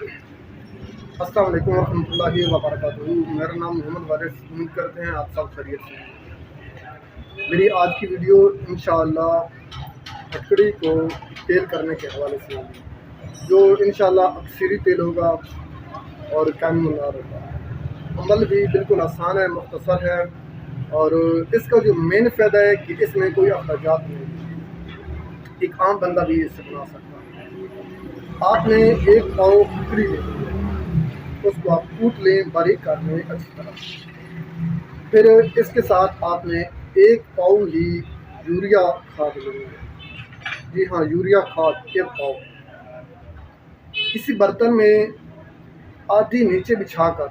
अस्सलाम वालेकुम रहमतुल्लाहि व बरकातहू। मेरा नाम मोहम्मद वारिस। उम्मीद करते हैं आप सब खैरियत से हैं। मेरी आज की वीडियो इंशाअल्लाह फटकड़ी को तेल करने के हवाले से होगी, जो इंशाअल्लाह अक्सरी तेल होगा और कामयाब होगा। अमल भी बिल्कुल आसान है, मुख्तसर है, और इसका जो मेन फ़ायदा है कि इसमें कोई अखराजात नहीं, एक आम बंदा भी इसे बना सकता है। आपने एक पाव फटकड़ी लेनी है, उसको आप कूट लें, बारीक कर लें अच्छी तरह। फिर इसके साथ आपने एक पाव ही यूरिया खाद लेनी है। जी हाँ, यूरिया खाद एक पाव। किसी बर्तन में आधी नीचे बिछाकर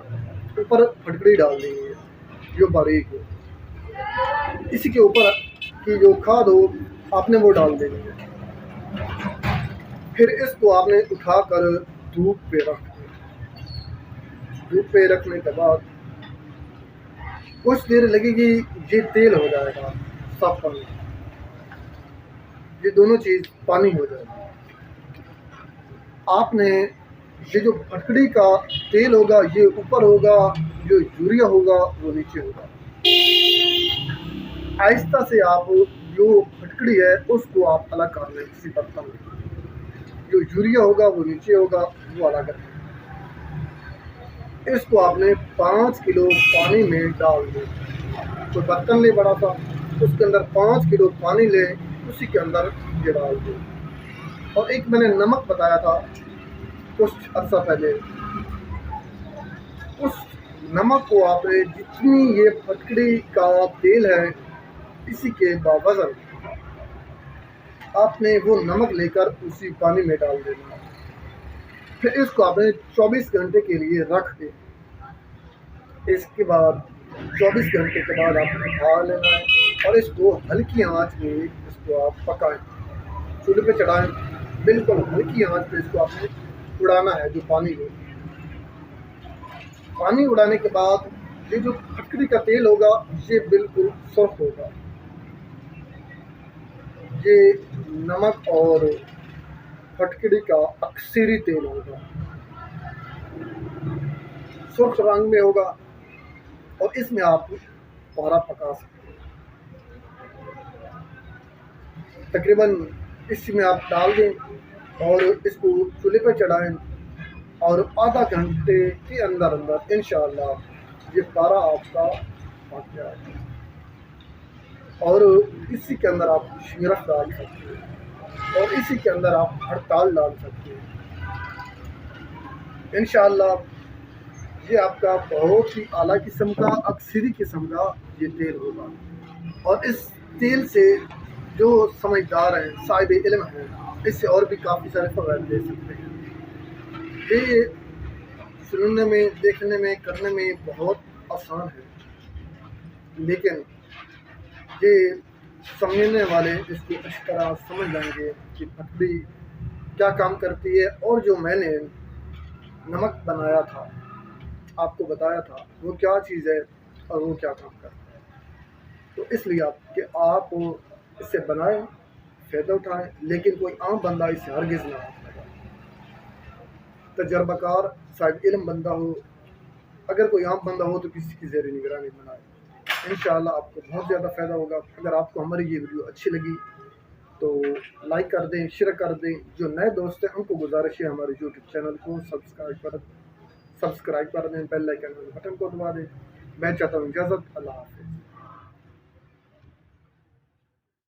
ऊपर फटकड़ी डाल देनी है जो बारीक हो। इसी के ऊपर की जो खाद हो आपने वो डाल देनी है। फिर इसको आपने उठाकर धूप पे रख दें। धूप पे रखने के बाद कुछ देर लगेगी, ये तेल हो जाएगा, साफ पानी, ये दोनों चीज़ पानी हो जाएगी। आपने ये जो फटकड़ी का तेल होगा ये ऊपर होगा, जो यूरिया होगा वो नीचे होगा। आहिस्ता से आप जो फटकड़ी है उसको आप अलग कर लें किसी बर्तन में। जो यूरिया होगा वो नीचे होगा, वो अलग कर लें। इसको आपने 5 किलो पानी में डाल दें। तो बर्तन ले बड़ा सा, उसके अंदर 5 किलो पानी ले, उसी के अंदर ये डाल दें। और एक मैंने नमक बताया था कुछ अर्सा पहले, उस नमक को आपने जितनी ये फटकड़ी का तेल है इसी के बावजन आपने वो नमक लेकर उसी पानी में डाल देना। फिर इसको आपने 24 घंटे के लिए रख दें। इसके बाद 24 घंटे के बाद आपने उठा लेना है और इसको हल्की आंच में इसको आप पकाएं, चूल्हे पे चढ़ाएं, बिल्कुल हल्की आंच पे इसको आपने उड़ाना है। जो पानी उड़ाने के बाद ये जो फटकड़ी का तेल होगा ये बिल्कुल सॉफ्ट होगा। ये नमक और फटकड़ी का अक्सरी तेल होगा, सुर्ख रंग में होगा, और इसमें आप पारा पका सकते हैं। तकरीबन इसमें आप डाल दें और इसको चूल्हे पर चढ़ाएं, और आधा घंटे के अंदर अंदर इंशाअल्लाह ये पारा आपका पक जाएगा। और इसी के अंदर आप शिरफ डाल सकते हैं और इसी के अंदर आप हड़ताल डाल सकते हैं। इंशाअल्लाह ये आपका बहुत ही आला किस्म का अक्सरी किस्म का ये तेल होगा। और इस तेल से जो समझदार हैं, साहिब इल्म हैं, इससे और भी काफ़ी सारे फ़वाइद ले सकते हैं। ये सुनने में, देखने में, करने में बहुत आसान है, लेकिन ये समझने वाले इसको अच्छी तरह समझ लेंगे कि फटकड़ी क्या काम करती है। और जो मैंने नमक बनाया था, आपको बताया था, वो क्या चीज़ है और वो क्या काम करता है। तो इसलिए आप इससे बनाएं, फ़ायदा उठाएं, लेकिन कोई आम बंदा इससे हरगिज़ ना उठाएगा। तजर्बाकार साहिब इल्म बंदा हो, अगर कोई आम बंदा हो तो किसी की ज़ेर निगरानी बनाए। इंशाअल्लाह आपको बहुत ज़्यादा फ़ायदा होगा। अगर आपको हमारी ये वीडियो अच्छी लगी तो लाइक कर दें, शेयर कर दें। जो नए दोस्त हैं उनको गुजारिश है हमारे यूट्यूब चैनल को सब्सक्राइब कर दें, बेल आइकन बटन को दबा दें। मैं चाहता हूँ इजाज़त, अल्लाह हाफ़िज़।